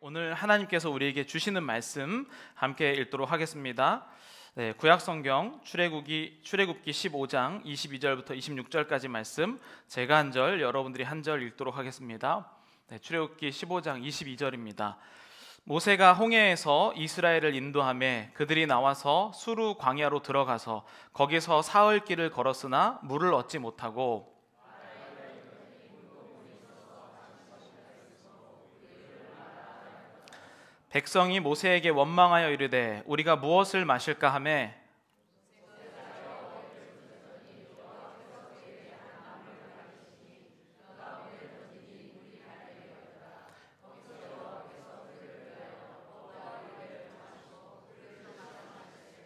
오늘 하나님께서 우리에게 주시는 말씀 함께 읽도록 하겠습니다. 구약성경 출애굽기 15장 22절부터 26절까지 말씀, 제가 한 절, 여러분들이 한 절 읽도록 하겠습니다. 출애굽기 15장 22절입니다. 모세가 홍해에서 이스라엘을 인도하며 그들이 나와서 수르 광야로 들어가서 거기서 사흘 길을 걸었으나 물을 얻지 못하고 백성이 모세에게 원망하여 이르되 우리가 무엇을 마실까 하매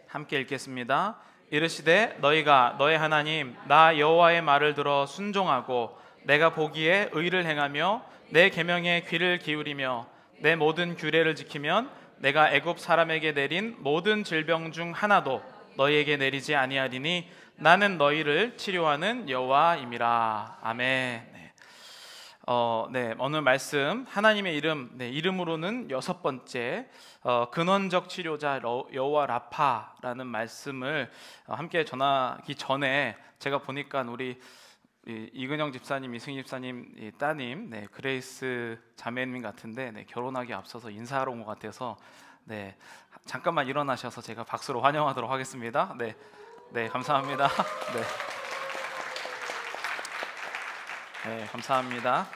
함께 읽겠습니다. 이르시되 너희가 너희 하나님 나 여호와의 말을 들어 순종하고 내가 보기에 의를 행하며 내 계명에 귀를 기울이며 내 모든 규례를 지키면 내가 애굽 사람에게 내린 모든 질병 중 하나도 너희에게 내리지 아니하리니 나는 너희를 치료하는 여호와임이라. 아멘. 오늘 말씀 하나님의 이름, 이름으로는 6번째 근원적 치료자 여호와 라파라는 말씀을 함께 전하기 전에 제가 보니까 우리 이근영 집사님, 이승희 집사님 따님 그레이스 자매님 같은데 결혼하기 앞서서 인사하러 온 것 같아서 잠깐만 일어나셔서 제가 박수로 환영하도록 하겠습니다. 네, 감사합니다. 감사합니다.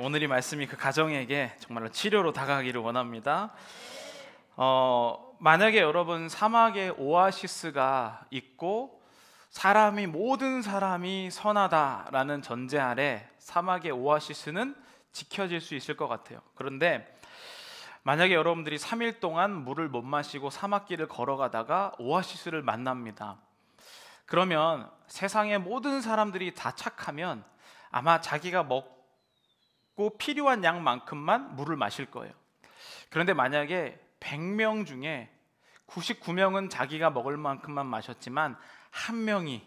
오늘 이 말씀이 그 가정에게 정말로 치료로 다가가기를 원합니다. 만약에 여러분 사막에 오아시스가 있고 모든 사람이 선하다라는 전제 아래 사막의 오아시스는 지켜질 수 있을 것 같아요. 그런데 만약에 여러분들이 3일 동안 물을 못 마시고 사막길을 걸어가다가 오아시스를 만납니다. 그러면 세상의 모든 사람들이 다 착하면 아마 자기가 먹고 필요한 양만큼만 물을 마실 거예요. 그런데 만약에 100명 중에 99명은 자기가 먹을 만큼만 마셨지만 한 명이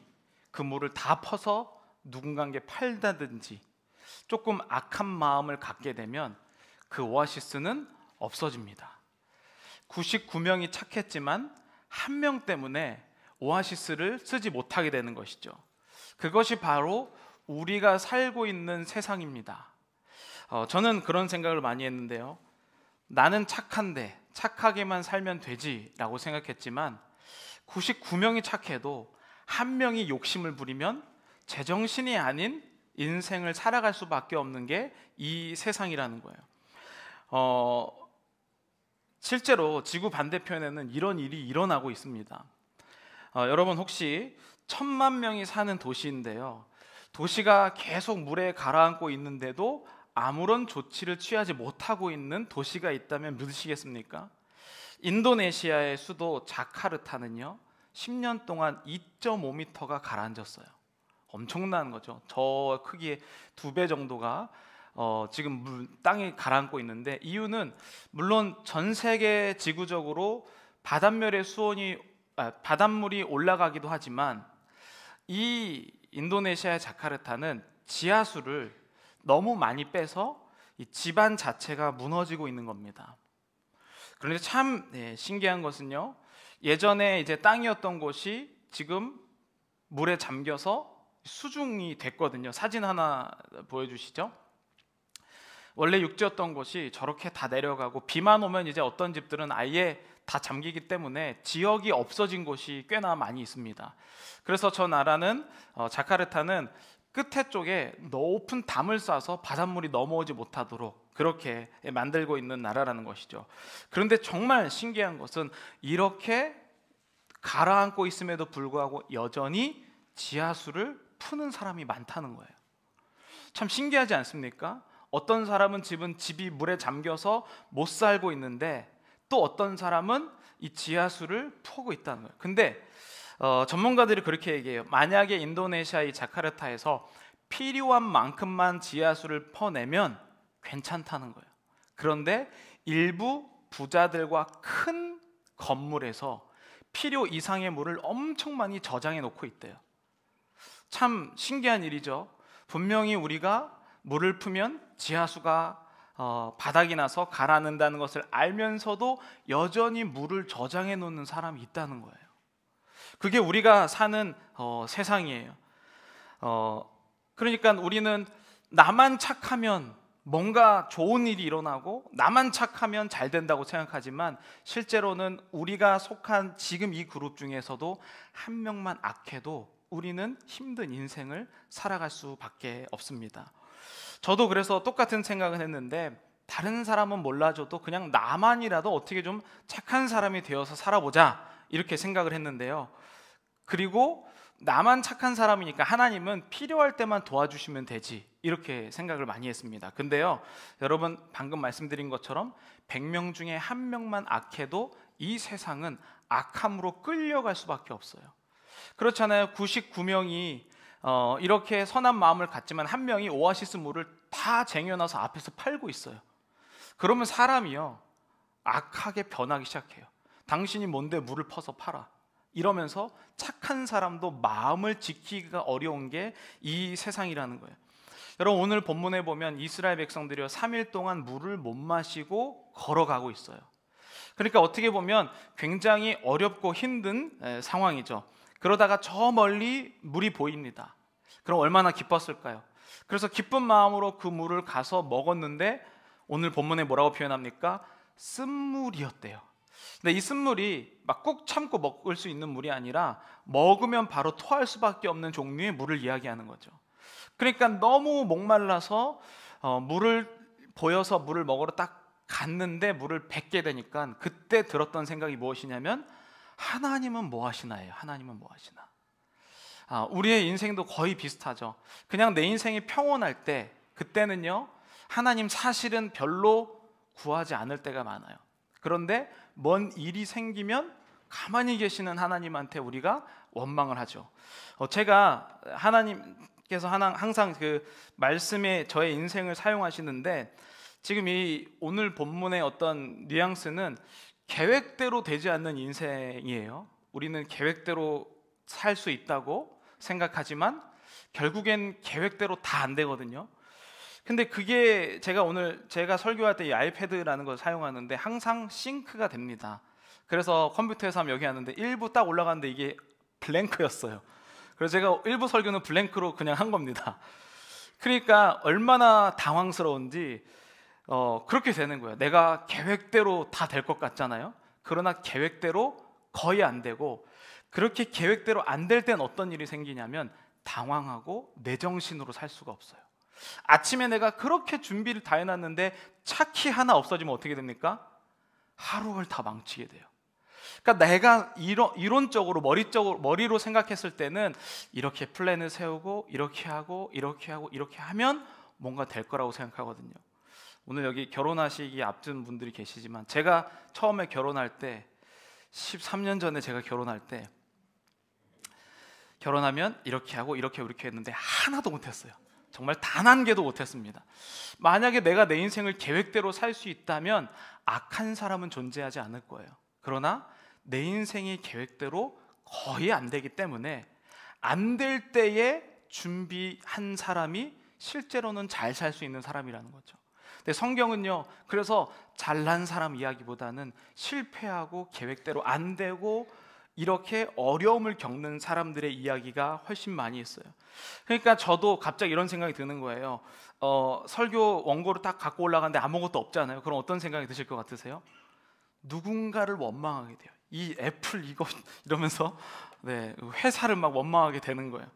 그 물을 다 퍼서 누군가에게 팔다든지 조금 악한 마음을 갖게 되면 그 오아시스는 없어집니다. 99명이 착했지만 한 명 때문에 오아시스를 쓰지 못하게 되는 것이죠. 그것이 바로 우리가 살고 있는 세상입니다. 저는 그런 생각을 많이 했는데요. 나는 착한데 착하게만 살면 되지라고 생각했지만 99명이 착해도 한 명이 욕심을 부리면 제정신이 아닌 인생을 살아갈 수밖에 없는 게 이 세상이라는 거예요. 실제로 지구 반대편에는 이런 일이 일어나고 있습니다. 여러분 혹시 1000만 명이 사는 도시인데요, 도시가 계속 물에 가라앉고 있는데도 아무런 조치를 취하지 못하고 있는 도시가 있다면 믿으시겠습니까? 인도네시아의 수도 자카르타는요 10년 동안 2.5m가 가라앉았어요. 엄청난 거죠. 저 크기의 2배 정도가 지금 땅이 가라앉고 있는데, 이유는 물론 전 세계 지구적으로 바닷물이 올라가기도 하지만 이 인도네시아의 자카르타는 지하수를 너무 많이 빼서 이 지반 자체가 무너지고 있는 겁니다. 그런데 참 신기한 것은요, 예전에 이제 땅이었던 곳이 지금 물에 잠겨서 수중이 됐거든요. 사진 하나 보여주시죠. 원래 육지였던 곳이 저렇게 다 내려가고 비만 오면 이제 어떤 집들은 아예 다 잠기기 때문에 지역이 없어진 곳이 꽤나 많이 있습니다. 그래서 저 나라는 자카르타는 끝에 쪽에 높은 담을 쏴서 바닷물이 넘어오지 못하도록 그렇게 만들고 있는 나라라는 것이죠. 그런데 정말 신기한 것은 이렇게 가라앉고 있음에도 불구하고 여전히 지하수를 푸는 사람이 많다는 거예요. 참 신기하지 않습니까? 어떤 사람은 집이 물에 잠겨서 못 살고 있는데 또 어떤 사람은 이 지하수를 푸고 있다는 거예요. 근데 전문가들이 그렇게 얘기해요. 만약에 인도네시아 이 자카르타에서 필요한 만큼만 지하수를 퍼내면 괜찮다는 거예요. 그런데 일부 부자들과 큰 건물에서 필요 이상의 물을 엄청 많이 저장해 놓고 있대요. 참 신기한 일이죠. 분명히 우리가 물을 풀면 지하수가 바닥이 나서 가라앉는다는 것을 알면서도 여전히 물을 저장해 놓는 사람이 있다는 거예요. 그게 우리가 사는 세상이에요. 그러니까 우리는 나만 착하면 뭔가 좋은 일이 일어나고 나만 착하면 잘 된다고 생각하지만 실제로는 우리가 속한 지금 이 그룹 중에서도 한 명만 악해도 우리는 힘든 인생을 살아갈 수밖에 없습니다. 저도 그래서 똑같은 생각을 했는데 다른 사람은 몰라줘도 그냥 나만이라도 어떻게 좀 착한 사람이 되어서 살아보자 이렇게 생각을 했는데요. 그리고 나만 착한 사람이니까 하나님은 필요할 때만 도와주시면 되지 이렇게 생각을 많이 했습니다. 근데요, 여러분 방금 말씀드린 것처럼 100명 중에 한 명만 악해도 이 세상은 악함으로 끌려갈 수밖에 없어요. 그렇잖아요. 99명이 이렇게 선한 마음을 갖지만 한 명이 오아시스 물을 다 쟁여놔서 앞에서 팔고 있어요. 그러면 사람이요 악하게 변하기 시작해요. 당신이 뭔데 물을 퍼서 팔아, 이러면서 착한 사람도 마음을 지키기가 어려운 게 이 세상이라는 거예요. 여러분 오늘 본문에 보면 이스라엘 백성들이요 3일 동안 물을 못 마시고 걸어가고 있어요. 그러니까 어떻게 보면 굉장히 어렵고 힘든 상황이죠. 그러다가 저 멀리 물이 보입니다. 그럼 얼마나 기뻤을까요? 그래서 기쁜 마음으로 그 물을 가서 먹었는데 오늘 본문에 뭐라고 표현합니까? 쓴물이었대요. 근데 이 쓴물이 막 꾹 참고 먹을 수 있는 물이 아니라 먹으면 바로 토할 수밖에 없는 종류의 물을 이야기하는 거죠. 그러니까 너무 목말라서 물을 보여서 물을 먹으러 딱 갔는데 물을 뱉게 되니까 그때 들었던 생각이 무엇이냐면 하나님은 뭐 하시나예요. 하나님은 뭐 하시나. 우리의 인생도 거의 비슷하죠. 그냥 내 인생이 평온할 때 그때는요 하나님 사실은 별로 구하지 않을 때가 많아요. 그런데 뭔 일이 생기면 가만히 계시는 하나님한테 우리가 원망을 하죠. 제가 하나님께서 항상 그 말씀에 저의 인생을 사용하시는데 지금 이 오늘 본문의 어떤 뉘앙스는 계획대로 되지 않는 인생이에요. 우리는 계획대로 살 수 있다고 생각하지만 결국엔 계획대로 다 안 되거든요. 근데 그게 제가 설교할 때 이 아이패드라는 걸 사용하는데 항상 싱크가 됩니다. 그래서 컴퓨터에서 하면 여기 하는데 1부 딱 올라갔는데 이게 블랭크였어요. 그래서 제가 1부 설교는 블랭크로 그냥 한 겁니다. 그러니까 얼마나 당황스러운지 그렇게 되는 거예요. 내가 계획대로 다 될 것 같잖아요. 그러나 계획대로 거의 안 되고, 그렇게 계획대로 안 될 땐 어떤 일이 생기냐면 당황하고 내 정신으로 살 수가 없어요. 아침에 내가 그렇게 준비를 다 해놨는데 차키 하나 없어지면 어떻게 됩니까? 하루를 다 망치게 돼요. 그러니까 내가 이론적으로 머리로 생각했을 때는 이렇게 플랜을 세우고 이렇게 하고 이렇게 하고 이렇게 하면 뭔가 될 거라고 생각하거든요. 오늘 여기 결혼하시기 앞둔 분들이 계시지만 제가 처음에 결혼할 때 13년 전에 제가 결혼할 때 결혼하면 이렇게 하고 이렇게 했는데 하나도 못했어요. 정말 단 한 개도 못했습니다. 만약에 내가 내 인생을 계획대로 살 수 있다면 악한 사람은 존재하지 않을 거예요. 그러나 내 인생이 계획대로 거의 안 되기 때문에 안 될 때에 준비한 사람이 실제로는 잘 살 수 있는 사람이라는 거죠. 근데 성경은요, 그래서 잘난 사람 이야기보다는 실패하고 계획대로 안 되고 이렇게 어려움을 겪는 사람들의 이야기가 훨씬 많이 있어요. 그러니까 저도 갑자기 이런 생각이 드는 거예요. 설교 원고를 딱 갖고 올라가는데 아무것도 없잖아요. 그럼 어떤 생각이 드실 것 같으세요? 누군가를 원망하게 돼요. 이 애플 이거 이러면서 회사를 막 원망하게 되는 거예요.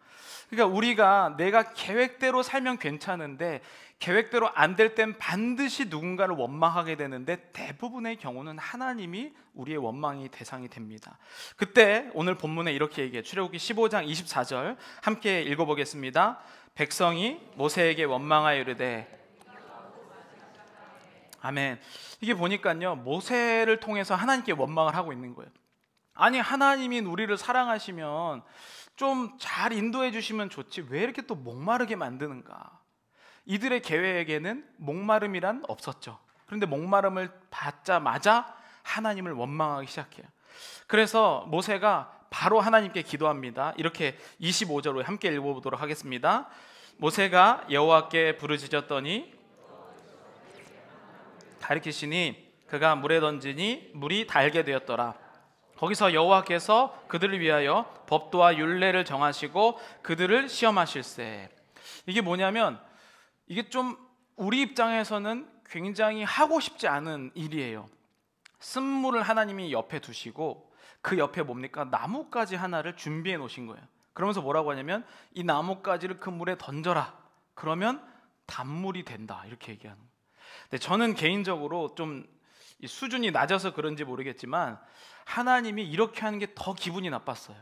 그러니까 내가 계획대로 살면 괜찮은데 계획대로 안 될 땐 반드시 누군가를 원망하게 되는데 대부분의 경우는 하나님이 우리의 원망의 대상이 됩니다. 그때 오늘 본문에 이렇게 얘기해요. 출애굽기 15장 24절 함께 읽어보겠습니다. 백성이 모세에게 원망하여 이르되 아멘. 이게 보니까요 모세를 통해서 하나님께 원망을 하고 있는 거예요. 아니 하나님이 우리를 사랑하시면 좀 잘 인도해 주시면 좋지 왜 이렇게 또 목마르게 만드는가. 이들의 계획에는 목마름이란 없었죠. 그런데 목마름을 받자마자 하나님을 원망하기 시작해요. 그래서 모세가 바로 하나님께 기도합니다. 이렇게 25절로 함께 읽어보도록 하겠습니다. 모세가 여호와께 부르짖었더니 가리키시니 그가 물에 던지니 물이 달게 되었더라. 거기서 여호와께서 그들을 위하여 법도와 율례를 정하시고 그들을 시험하실세. 이게 뭐냐면, 이게 좀 우리 입장에서는 굉장히 하고 싶지 않은 일이에요. 쓴물을 하나님이 옆에 두시고 그 옆에 뭡니까? 나뭇가지 하나를 준비해 놓으신 거예요. 그러면서 뭐라고 하냐면, 이 나뭇가지를 그 물에 던져라. 그러면 단물이 된다. 이렇게 얘기하는 거예요. 근데 저는 개인적으로 좀 수준이 낮아서 그런지 모르겠지만 하나님이 이렇게 하는 게 더 기분이 나빴어요.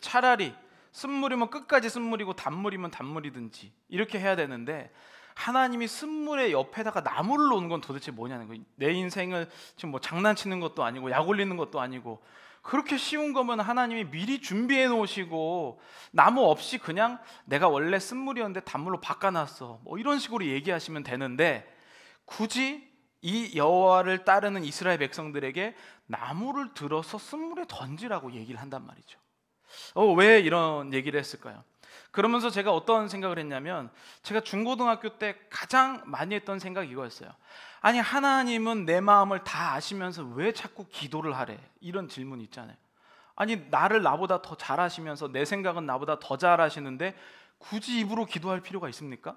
차라리 쓴물이면 끝까지 쓴물이고 단물이면 단물이든지 이렇게 해야 되는데, 하나님이 쓴물의 옆에다가 나무를 놓은 건 도대체 뭐냐는 거예요. 내 인생을 지금 뭐 장난치는 것도 아니고 약 올리는 것도 아니고, 그렇게 쉬운 거면 하나님이 미리 준비해 놓으시고 나무 없이 그냥 내가 원래 쓴물이었는데 단물로 바꿔놨어, 뭐 이런 식으로 얘기하시면 되는데, 굳이 이 여호와를 따르는 이스라엘 백성들에게 나무를 들어서 쓴물에 던지라고 얘기를 한단 말이죠. 왜 이런 얘기를 했을까요? 그러면서 제가 어떤 생각을 했냐면, 제가 중고등학교 때 가장 많이 했던 생각이 이거였어요. 아니, 하나님은 내 마음을 다 아시면서 왜 자꾸 기도를 하래? 이런 질문이 있잖아요. 아니, 나를 나보다 더 잘 아시면서 내 생각은 나보다 더 잘 아시는데 굳이 입으로 기도할 필요가 있습니까?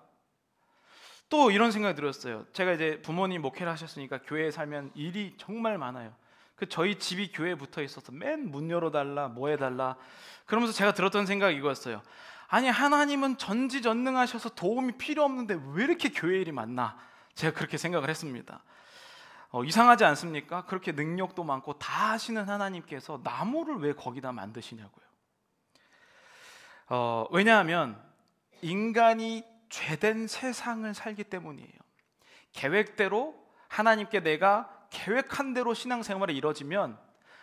또 이런 생각이 들었어요. 제가 이제 부모님 목회를 하셨으니까 교회에 살면 일이 정말 많아요. 저희 집이 교회에 붙어 있어서 맨 문 열어달라, 뭐 해달라. 그러면서 제가 들었던 생각이 이거였어요. 아니, 하나님은 전지전능하셔서 도움이 필요 없는데 왜 이렇게 교회 일이 많나? 제가 그렇게 생각을 했습니다. 이상하지 않습니까? 그렇게 능력도 많고 다 하시는 하나님께서 나무를 왜 거기다 만드시냐고요. 왜냐하면 인간이 죄된 세상을 살기 때문이에요. 계획대로 하나님께 내가 계획한 대로 신앙생활이 이루어지면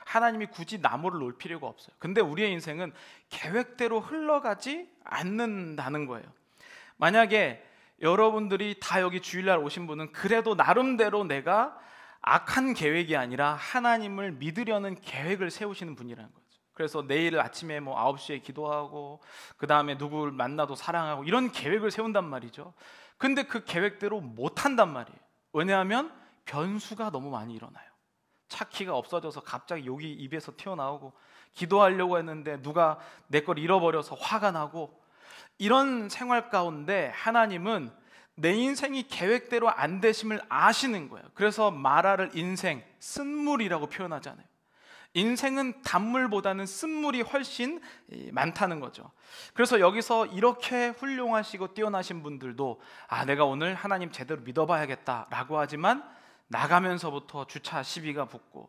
하나님이 굳이 나무를 놓을 필요가 없어요. 근데 우리의 인생은 계획대로 흘러가지 않는다는 거예요. 만약에 여러분들이 다 여기 주일날 오신 분은 그래도 나름대로 내가 악한 계획이 아니라 하나님을 믿으려는 계획을 세우시는 분이라는 거죠. 그래서 내일 아침에 뭐 9시에 기도하고 그 다음에 누구를 만나도 사랑하고 이런 계획을 세운단 말이죠. 근데 그 계획대로 못한단 말이에요. 왜냐하면 변수가 너무 많이 일어나요. 차키가 없어져서 갑자기 욕이 입에서 튀어나오고, 기도하려고 했는데 누가 내 걸 잃어버려서 화가 나고, 이런 생활 가운데 하나님은 내 인생이 계획대로 안 되심을 아시는 거예요. 그래서 마라를 인생, 쓴물이라고 표현하잖아요. 인생은 단물보다는 쓴물이 훨씬 많다는 거죠. 그래서 여기서 이렇게 훌륭하시고 뛰어나신 분들도 내가 오늘 하나님 제대로 믿어봐야겠다라고 하지만 나가면서부터 주차 시비가 붙고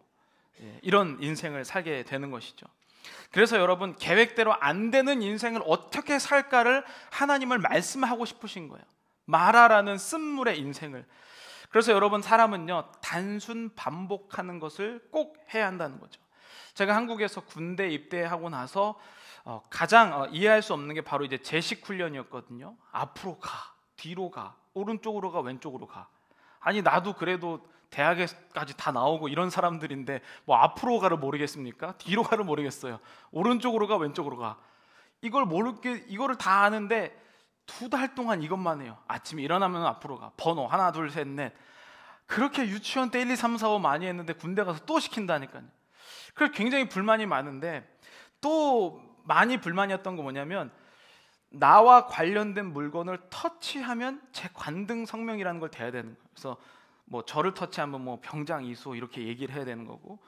이런 인생을 살게 되는 것이죠. 그래서 여러분, 계획대로 안 되는 인생을 어떻게 살까를 하나님을 말씀하고 싶으신 거예요. 마라라는 쓴물의 인생을. 그래서 여러분, 사람은요 단순 반복하는 것을 꼭 해야 한다는 거죠. 제가 한국에서 군대 입대하고 나서 가장 이해할 수 없는 게 바로 이제 제식 훈련이었거든요. 앞으로 가, 뒤로 가, 오른쪽으로 가, 왼쪽으로 가. 아니, 나도 그래도 대학에까지 다 나오고 이런 사람들인데 뭐 앞으로 가를 모르겠습니까? 뒤로 가를 모르겠어요. 오른쪽으로 가, 왼쪽으로 가. 이거를 다 아는데 2달 동안 이것만 해요. 아침에 일어나면 앞으로 가, 번호 하나 둘 셋 넷. 그렇게 유치원 때 1, 2, 3, 4, 5 많이 했는데 군대 가서 또 시킨다니까요. 그래서 굉장히 불만이 많은데, 또 많이 불만이었던 거 뭐냐면, 나와 관련된 물건을 터치하면 제 관등 성명이라는 걸 대야 되는 거예요. 그래서 뭐 저를 터치하면 뭐 병장 이수 이렇게 얘기를 해야 되는 거고,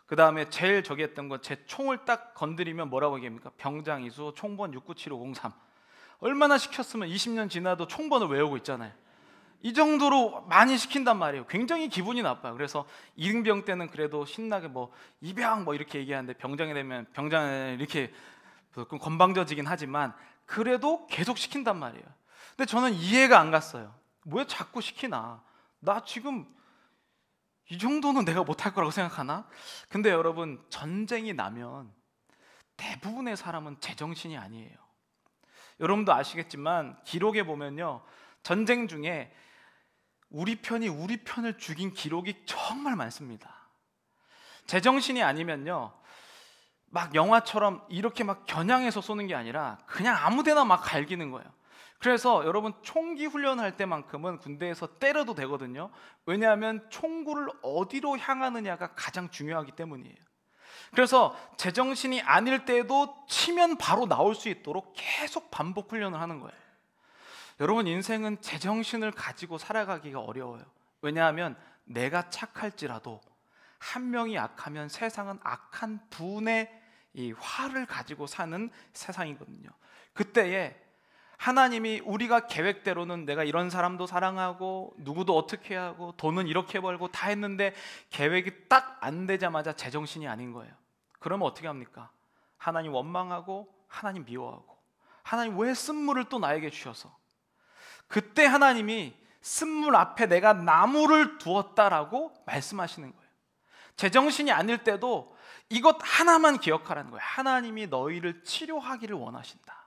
그 다음에 제일 저기 했던 건 제 총을 딱 건드리면 뭐라고 얘기합니까? 병장 이수 총번 697503. 얼마나 시켰으면 20년 지나도 총번을 외우고 있잖아요. 이 정도로 많이 시킨단 말이에요. 굉장히 기분이 나빠요. 그래서 이등병 때는 그래도 신나게 뭐 이병 뭐 이렇게 얘기하는데, 병장이 되면 병장 이렇게 건방져지긴 하지만 그래도 계속 시킨단 말이에요. 근데 저는 이해가 안 갔어요. 왜 자꾸 시키나? 나 지금 이 정도는 내가 못할 거라고 생각하나? 근데 여러분, 전쟁이 나면 대부분의 사람은 제정신이 아니에요. 여러분도 아시겠지만 기록에 보면요, 전쟁 중에 우리 편이 우리 편을 죽인 기록이 정말 많습니다. 제정신이 아니면요, 막 영화처럼 이렇게 막 겨냥해서 쏘는 게 아니라 그냥 아무데나 막 갈기는 거예요. 그래서 여러분 총기 훈련할 때만큼은 군대에서 때려도 되거든요. 왜냐하면 총구를 어디로 향하느냐가 가장 중요하기 때문이에요. 그래서 제정신이 아닐 때도 치면 바로 나올 수 있도록 계속 반복 훈련을 하는 거예요. 여러분 인생은 제정신을 가지고 살아가기가 어려워요. 왜냐하면 내가 착할지라도 한 명이 악하면 세상은 악한 분의 이 화를 가지고 사는 세상이거든요. 그때에 하나님이 우리가 계획대로는 내가 이런 사람도 사랑하고 누구도 어떻게 하고 돈은 이렇게 벌고 다 했는데 계획이 딱 안 되자마자 제정신이 아닌 거예요. 그러면 어떻게 합니까? 하나님 원망하고 하나님 미워하고 하나님 왜 쓴물을 또 나에게 주셔서 그때 하나님이 쓴물 앞에 내가 나무를 두었다라고 말씀하시는 거예요. 제정신이 아닐 때도 이것 하나만 기억하라는 거예요. 하나님이 너희를 치료하기를 원하신다.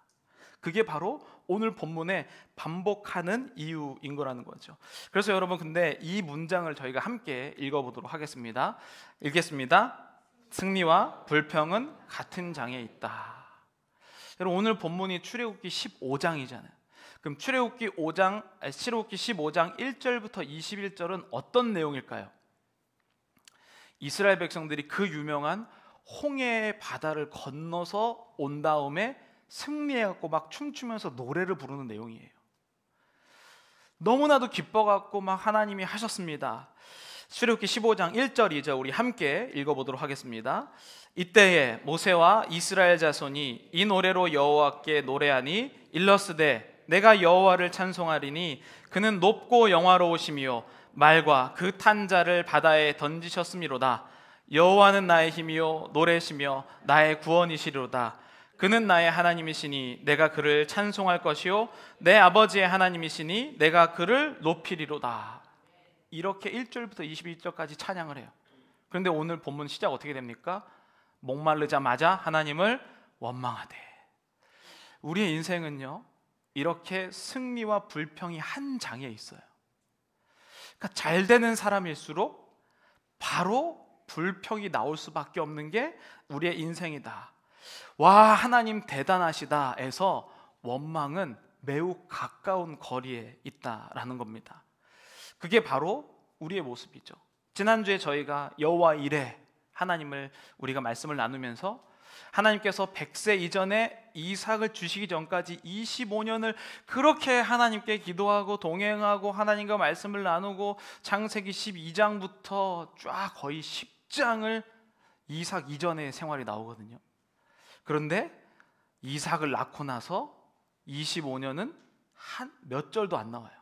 그게 바로 오늘 본문에 반복하는 이유인 거라는 거죠. 그래서 여러분 근데 이 문장을 저희가 함께 읽어보도록 하겠습니다. 읽겠습니다. 승리와 불평은 같은 장에 있다. 여러분 오늘 본문이 출애굽기 15장이잖아요. 그럼 출애굽기 15장 1절부터 21절은 어떤 내용일까요? 이스라엘 백성들이 그 유명한 홍해의 바다를 건너서 온 다음에 승리해갖고 막 춤추면서 노래를 부르는 내용이에요. 너무나도 기뻐갖고 막 하나님이 하셨습니다. 출애굽기 15장 1절 2절 우리 함께 읽어보도록 하겠습니다. 이때에 모세와 이스라엘 자손이 이 노래로 여호와께 노래하니 일러스되 내가 여호와를 찬송하리니 그는 높고 영화로우시며 말과 그 탄 자를 바다에 던지셨음이로다. 여호와는 나의 힘이요 노래시며 나의 구원이시로다. 그는 나의 하나님이시니 내가 그를 찬송할 것이요 내 아버지의 하나님이시니 내가 그를 높이리로다. 이렇게 1절부터 22절까지 찬양을 해요. 그런데 오늘 본문 시작 어떻게 됩니까? 목마르자마자 하나님을 원망하되. 우리의 인생은요 이렇게 승리와 불평이 한 장에 있어요. 그러니까 잘 되는 사람일수록 바로 불평이 나올 수밖에 없는 게 우리의 인생이다. 와 하나님 대단하시다 해서 원망은 매우 가까운 거리에 있다라는 겁니다. 그게 바로 우리의 모습이죠. 지난주에 저희가 여호와 이레 하나님을 우리가 말씀을 나누면서 하나님께서 100세 이전에 이삭을 주시기 전까지 25년을 그렇게 하나님께 기도하고 동행하고 하나님과 말씀을 나누고 창세기 12장부터 쫙 거의 10장을 이삭 이전의 생활이 나오거든요. 그런데 이삭을 낳고 나서 25년은 한 몇 절도 안 나와요.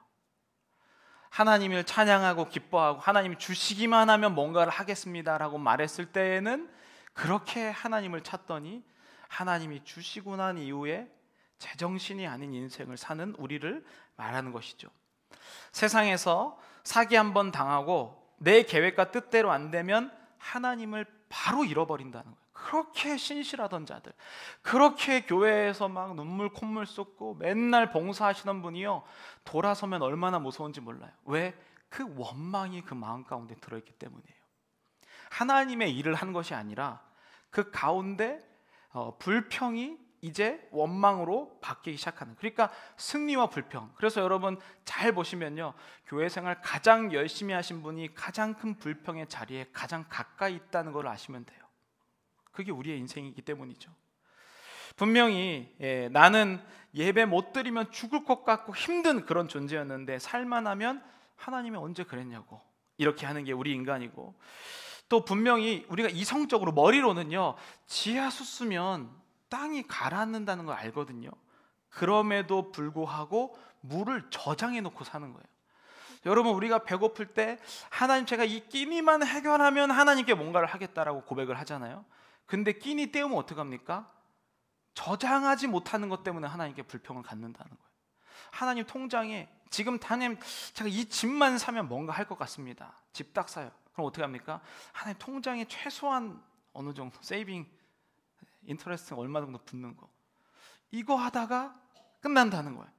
하나님을 찬양하고 기뻐하고 하나님 주시기만 하면 뭔가를 하겠습니다라고 말했을 때에는 그렇게 하나님을 찾더니 하나님이 주시고 난 이후에 제정신이 아닌 인생을 사는 우리를 말하는 것이죠. 세상에서 사기 한번 당하고 내 계획과 뜻대로 안 되면 하나님을 바로 잃어버린다는 거예요. 그렇게 신실하던 자들, 그렇게 교회에서 막 눈물 콧물 쏟고 맨날 봉사하시는 분이요 돌아서면 얼마나 무서운지 몰라요. 왜? 그 원망이 그 마음 가운데 들어있기 때문이에요. 하나님의 일을 한 것이 아니라 그 가운데 불평이 이제 원망으로 바뀌기 시작하는, 그러니까 승리와 불평. 그래서 여러분 잘 보시면요 교회 생활 가장 열심히 하신 분이 가장 큰 불평의 자리에 가장 가까이 있다는 걸 아시면 돼요. 그게 우리의 인생이기 때문이죠. 분명히 나는 예배 못 드리면 죽을 것 같고 힘든 그런 존재였는데 살만 하면 하나님이 언제 그랬냐고 이렇게 하는 게 우리 인간이고, 또 분명히 우리가 이성적으로 머리로는요 지하수 쓰면 땅이 가라앉는다는 걸 알거든요. 그럼에도 불구하고 물을 저장해 놓고 사는 거예요. 여러분 우리가 배고플 때 하나님 제가 이 끼니만 해결하면 하나님께 뭔가를 하겠다라고 고백을 하잖아요. 근데 끼니 때우면 어떡합니까? 저장하지 못하는 것 때문에 하나님께 불평을 갖는다는 거예요. 하나님 통장에 지금 하나님 제가 이 집만 사면 뭔가 할 것 같습니다. 집 딱 사요. 그럼 어떻게 합니까? 하나님 통장에 최소한 어느 정도 세이빙 인터레스트 얼마 정도 붙는 거, 이거 하다가 끝난다는 거예요.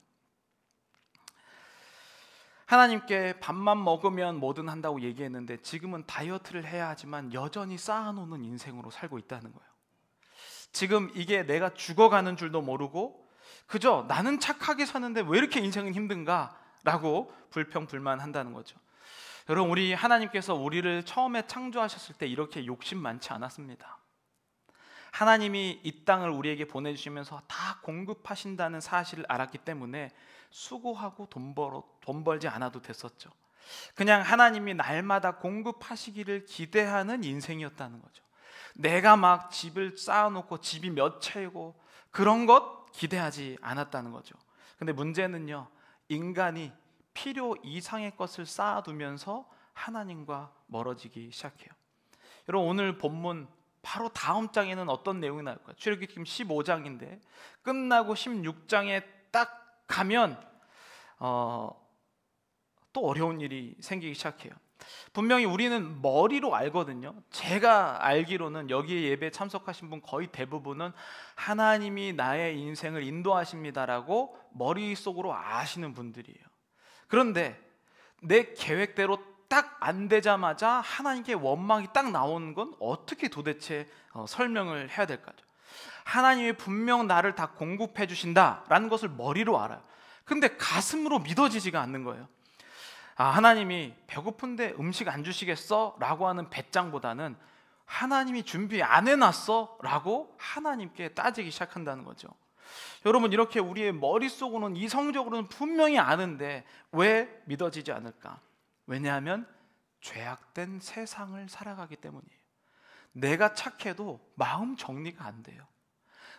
하나님께 밥만 먹으면 뭐든 한다고 얘기했는데 지금은 다이어트를 해야 하지만 여전히 쌓아놓는 인생으로 살고 있다는 거예요. 지금 이게 내가 죽어가는 줄도 모르고 그저 나는 착하게 사는데 왜 이렇게 인생은 힘든가? 라고 불평불만한다는 거죠. 여러분, 우리 하나님께서 우리를 처음에 창조하셨을 때 이렇게 욕심 많지 않았습니다. 하나님이 이 땅을 우리에게 보내주시면서 다 공급하신다는 사실을 알았기 때문에 수고하고 돈 벌지 않아도 됐었죠. 그냥 하나님이 날마다 공급하시기를 기대하는 인생이었다는 거죠. 내가 막 집을 쌓아놓고 집이 몇 채이고 그런 것 기대하지 않았다는 거죠. 근데 문제는요, 인간이 필요 이상의 것을 쌓아두면서 하나님과 멀어지기 시작해요. 여러분, 오늘 본문 바로 다음 장에는 어떤 내용이 나올까요? 출애굽기 지금 15장인데 끝나고 16장에 딱 가면 또 어려운 일이 생기기 시작해요. 분명히 우리는 머리로 알거든요. 제가 알기로는 여기에 예배에 참석하신 분 거의 대부분은 하나님이 나의 인생을 인도하십니다라고 머릿속으로 아시는 분들이에요. 그런데 내 계획대로 딱 안 되자마자 하나님께 원망이 딱 나오는 건 어떻게 도대체 설명을 해야 될까요? 하나님이 분명 나를 다 공급해 주신다라는 것을 머리로 알아요. 근데 가슴으로 믿어지지가 않는 거예요. 하나님이 배고픈데 음식 안 주시겠어? 라고 하는 배짱보다는 하나님이 준비 안 해놨어? 라고 하나님께 따지기 시작한다는 거죠. 여러분, 이렇게 우리의 머릿속으로는 이성적으로는 분명히 아는데 왜 믿어지지 않을까? 왜냐하면 죄악된 세상을 살아가기 때문이에요. 내가 착해도 마음 정리가 안 돼요.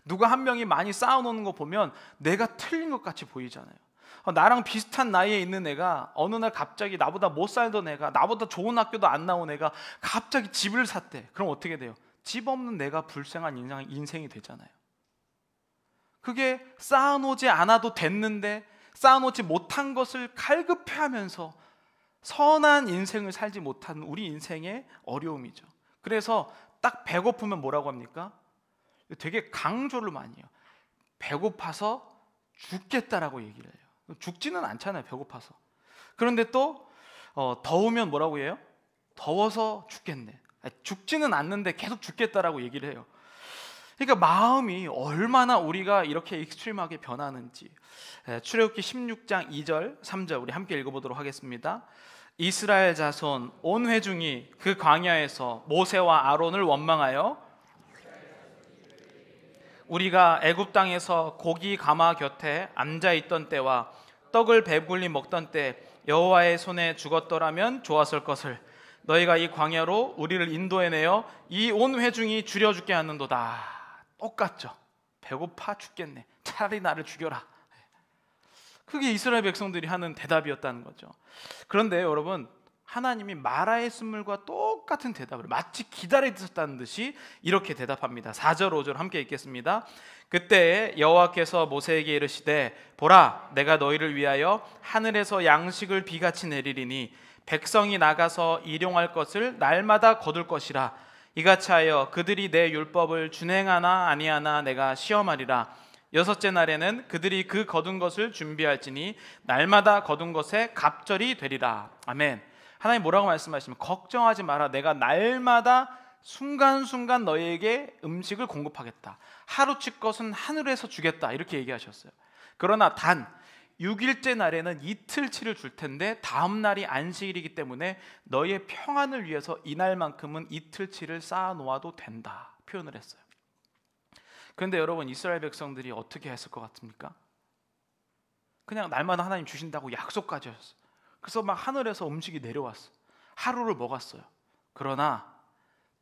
누가 한 명이 많이 쌓아놓는 거 보면 내가 틀린 것 같이 보이잖아요. 나랑 비슷한 나이에 있는 애가 어느 날 갑자기 나보다 못 살던 애가, 나보다 좋은 학교도 안 나온 애가 갑자기 집을 샀대. 그럼 어떻게 돼요? 집 없는 내가 불쌍한 인생이 되잖아요. 그게 쌓아놓지 않아도 됐는데 쌓아놓지 못한 것을 갈급해하면서 선한 인생을 살지 못하는 우리 인생의 어려움이죠. 그래서 딱 배고프면 뭐라고 합니까? 되게 강조를 많이 해요. 배고파서 죽겠다라고 얘기를 해요. 죽지는 않잖아요, 배고파서. 그런데 또 더우면 뭐라고 해요? 더워서 죽겠네. 죽지는 않는데 계속 죽겠다라고 얘기를 해요. 그러니까 마음이 얼마나 우리가 이렇게 익스트림하게 변하는지. 출애굽기 16장 2절 3절 우리 함께 읽어보도록 하겠습니다. 이스라엘 자손 온 회중이 그 광야에서 모세와 아론을 원망하여 우리가 애굽 땅에서 고기 가마 곁에 앉아 있던 때와 떡을 배불리 먹던 때 여호와의 손에 죽었더라면 좋았을 것을 너희가 이 광야로 우리를 인도해내어 이 온 회중이 줄여 죽게 하는도다. 똑같죠. 배고파 죽겠네. 차라리 나를 죽여라. 그게 이스라엘 백성들이 하는 대답이었다는 거죠. 그런데 여러분, 하나님이 마라의 쓴물과 똑같은 대답을 마치 기다리셨다는 듯이 이렇게 대답합니다. 4절 5절 함께 읽겠습니다. 그때 여호와께서 모세에게 이르시되 보라, 내가 너희를 위하여 하늘에서 양식을 비같이 내리리니 백성이 나가서 일용할 것을 날마다 거둘 것이라. 이같이 하여 그들이 내 율법을 준행하나 아니하나 내가 시험하리라. 여섯째 날에는 그들이 그 거둔 것을 준비할지니 날마다 거둔 것에 갑절이 되리라. 아멘. 하나님 뭐라고 말씀하시면 걱정하지 마라. 내가 날마다 순간순간 너희에게 음식을 공급하겠다. 하루치 것은 하늘에서 주겠다. 이렇게 얘기하셨어요. 그러나 단 6일째 날에는 이틀치를 줄 텐데 다음 날이 안식일이기 때문에 너희의 평안을 위해서 이날만큼은 이틀치를 쌓아 놓아도 된다. 표현을 했어요. 그런데 여러분, 이스라엘 백성들이 어떻게 했을 것 같습니까? 그냥 날마다 하나님 주신다고 약속까지 하셨어요. 그래서 막 하늘에서 음식이 내려왔어. 하루를 먹었어요. 그러나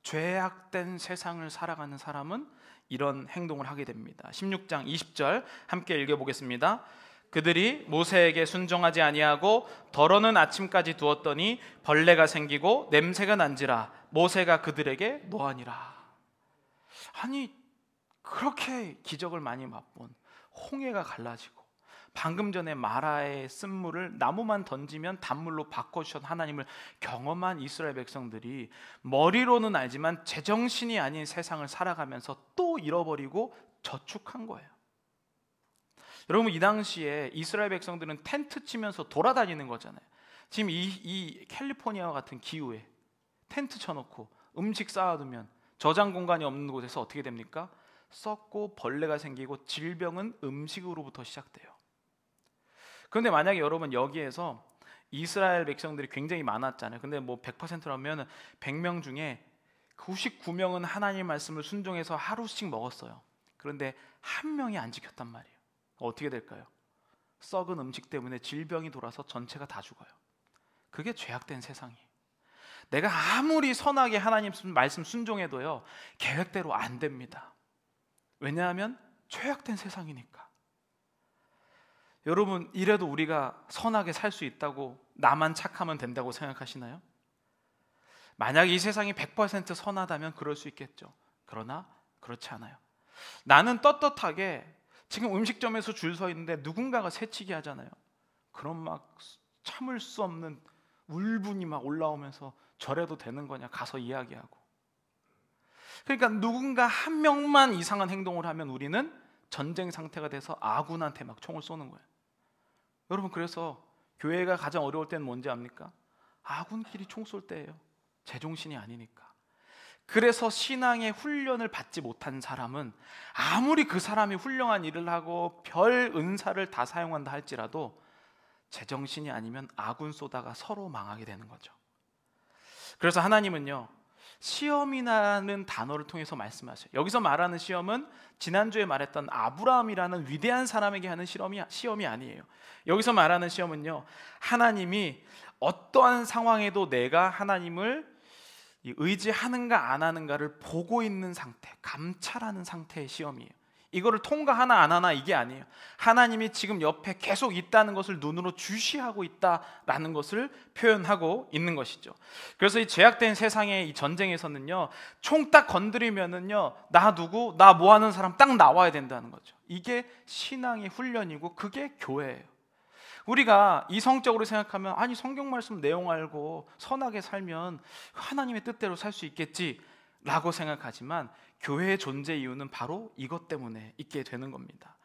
죄악된 세상을 살아가는 사람은 이런 행동을 하게 됩니다. 16장 20절 함께 읽어보겠습니다. 그들이 모세에게 순종하지 아니하고 덜어는 아침까지 두었더니 벌레가 생기고 냄새가 난지라. 모세가 그들에게 노하니라. 아니, 그렇게 기적을 많이 맛본 홍해가 갈라지고 방금 전에 마라의 쓴물을 나무만 던지면 단물로 바꿔주셨던 하나님을 경험한 이스라엘 백성들이 머리로는 알지만 제정신이 아닌 세상을 살아가면서 또 잃어버리고 저축한 거예요. 여러분, 이 당시에 이스라엘 백성들은 텐트 치면서 돌아다니는 거잖아요. 지금 이 캘리포니아와 같은 기후에 텐트 쳐놓고 음식 쌓아두면 저장 공간이 없는 곳에서 어떻게 됩니까? 썩고 벌레가 생기고 질병은 음식으로부터 시작돼요. 그런데 만약에 여러분 여기에서 이스라엘 백성들이 굉장히 많았잖아요. 근데 뭐 100%라면 100명 중에 99명은 하나님 말씀을 순종해서 하루씩 먹었어요. 그런데 한 명이 안 지켰단 말이에요. 어떻게 될까요? 썩은 음식 때문에 질병이 돌아서 전체가 다 죽어요. 그게 죄악된 세상이에요. 내가 아무리 선하게 하나님 말씀 순종해도요, 계획대로 안 됩니다. 왜냐하면 죄악된 세상이니까. 여러분, 이래도 우리가 선하게 살 수 있다고, 나만 착하면 된다고 생각하시나요? 만약 이 세상이 100% 선하다면 그럴 수 있겠죠. 그러나 그렇지 않아요. 나는 떳떳하게 지금 음식점에서 줄 서 있는데 누군가가 새치기 하잖아요. 그럼 막 참을 수 없는 울분이 막 올라오면서 저래도 되는 거냐 가서 이야기하고. 그러니까 누군가 한 명만 이상한 행동을 하면 우리는 전쟁 상태가 돼서 아군한테 막 총을 쏘는 거예요. 여러분, 그래서 교회가 가장 어려울 때는 뭔지 압니까? 아군끼리 총 쏠 때예요. 제정신이 아니니까. 그래서 신앙의 훈련을 받지 못한 사람은 아무리 그 사람이 훌륭한 일을 하고 별 은사를 다 사용한다 할지라도 제정신이 아니면 아군 쏘다가 서로 망하게 되는 거죠. 그래서 하나님은요, 시험이라는 단어를 통해서 말씀하셔요. 여기서 말하는 시험은 지난주에 말했던 아브라함이라는 위대한 사람에게 하는 시험이 아니에요. 여기서 말하는 시험은요, 하나님이 어떠한 상황에도 내가 하나님을 의지하는가 안 하는가를 보고 있는 상태, 감찰하는 상태의 시험이에요. 이거를 통과하나 안 하나 이게 아니에요. 하나님이 지금 옆에 계속 있다는 것을 눈으로 주시하고 있다라는 것을 표현하고 있는 것이죠. 그래서 이 죄악된 세상의 이 전쟁에서는요, 총 딱 건드리면은요, 나 누구, 나 뭐 하는 사람 딱 나와야 된다는 거죠. 이게 신앙의 훈련이고 그게 교회예요. 우리가 이성적으로 생각하면, 아니 성경 말씀 내용 알고 선하게 살면 하나님의 뜻대로 살 수 있겠지 라고 생각하지만, 교회의 존재 이유는 바로 이것 때문에 있게 되는 겁니다.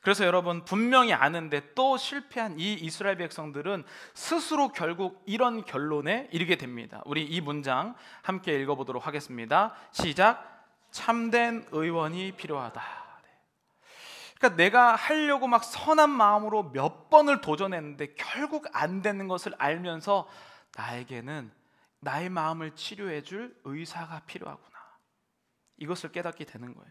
그래서 여러분, 분명히 아는데 또 실패한 이 이스라엘 백성들은 스스로 결국 이런 결론에 이르게 됩니다. 우리 이 문장 함께 읽어보도록 하겠습니다. 시작. 참된 의원이 필요하다. 그러니까 내가 하려고 막 선한 마음으로 몇 번을 도전했는데 결국 안 되는 것을 알면서 나에게는 나의 마음을 치료해 줄 의사가 필요하구나, 이것을 깨닫게 되는 거예요.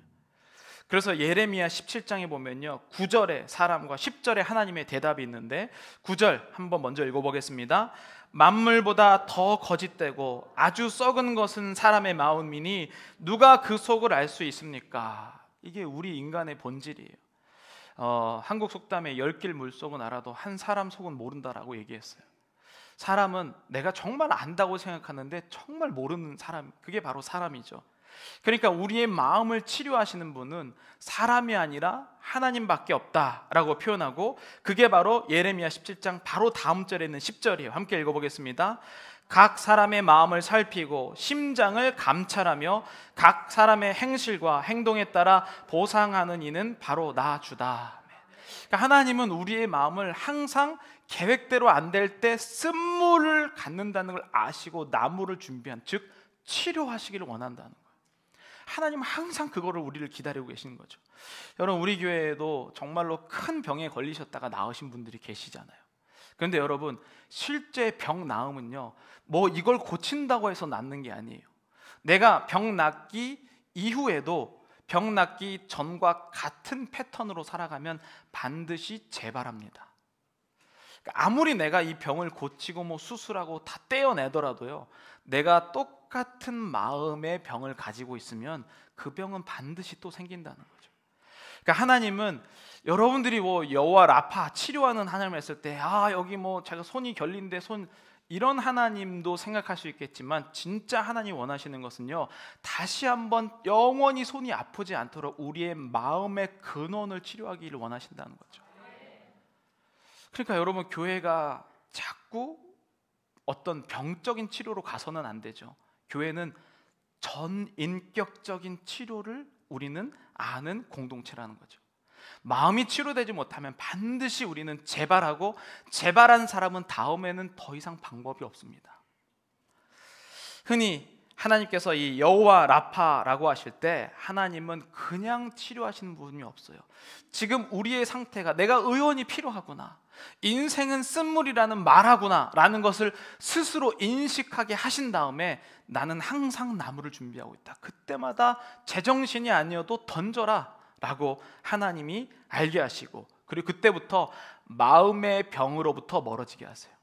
그래서 예레미야 17장에 보면요, 9절에 사람과 10절에 하나님의 대답이 있는데, 9절 한번 먼저 읽어보겠습니다. 만물보다 더 거짓되고 아주 썩은 것은 사람의 마음이니 누가 그 속을 알 수 있습니까? 이게 우리 인간의 본질이에요. 한국 속담에 10길 물속은 알아도 한 사람 속은 모른다라고 얘기했어요. 사람은 내가 정말 안다고 생각하는데 정말 모르는 사람, 그게 바로 사람이죠. 그러니까 우리의 마음을 치료하시는 분은 사람이 아니라 하나님밖에 없다라고 표현하고, 그게 바로 예레미야 17장 바로 다음 절에 있는 10절이에요. 함께 읽어보겠습니다. 각 사람의 마음을 살피고 심장을 감찰하며 각 사람의 행실과 행동에 따라 보상하는 이는 바로 나 주다. 그러니까 하나님은 우리의 마음을 항상 계획대로 안 될 때 쓴물을 갖는다는 걸 아시고 나무를 준비한, 즉 치료하시기를 원한다는 거예요. 하나님은 항상 그거를 우리를 기다리고 계시는 거죠. 여러분, 우리 교회에도 정말로 큰 병에 걸리셨다가 나으신 분들이 계시잖아요. 그런데 여러분, 실제 병 나음은요, 뭐 이걸 고친다고 해서 낫는 게 아니에요. 내가 병 낫기 이후에도 병 낫기 전과 같은 패턴으로 살아가면 반드시 재발합니다. 그러니까 아무리 내가 이 병을 고치고 뭐 수술하고 다 떼어내더라도요, 내가 똑같은 마음의 병을 가지고 있으면 그 병은 반드시 또 생긴다는 거죠. 그러니까 하나님은 여러분들이 뭐 여호와 라파 치료하는 하나님을 했을 때, 여기 뭐 제가 손이 결린데 이런 하나님도 생각할 수 있겠지만, 진짜 하나님 원하시는 것은요, 다시 한번 영원히 손이 아프지 않도록 우리의 마음의 근원을 치료하기를 원하신다는 거죠. 그러니까 여러분, 교회가 자꾸 어떤 병적인 치료로 가서는 안 되죠. 교회는 전인격적인 치료를 우리는 아는 공동체라는 거죠. 마음이 치료되지 못하면 반드시 우리는 재발하고, 재발한 사람은 다음에는 더 이상 방법이 없습니다. 흔히 하나님께서 이 여호와 라파라고 하실 때 하나님은 그냥 치료하시는 분이 없어요. 지금 우리의 상태가 내가 의원이 필요하구나, 인생은 쓴물이라는 말하구나 라는 것을 스스로 인식하게 하신 다음에 나는 항상 나무를 준비하고 있다, 그때마다 제정신이 아니어도 던져라 라고 하나님이 알게 하시고, 그리고 그때부터 마음의 병으로부터 멀어지게 하세요.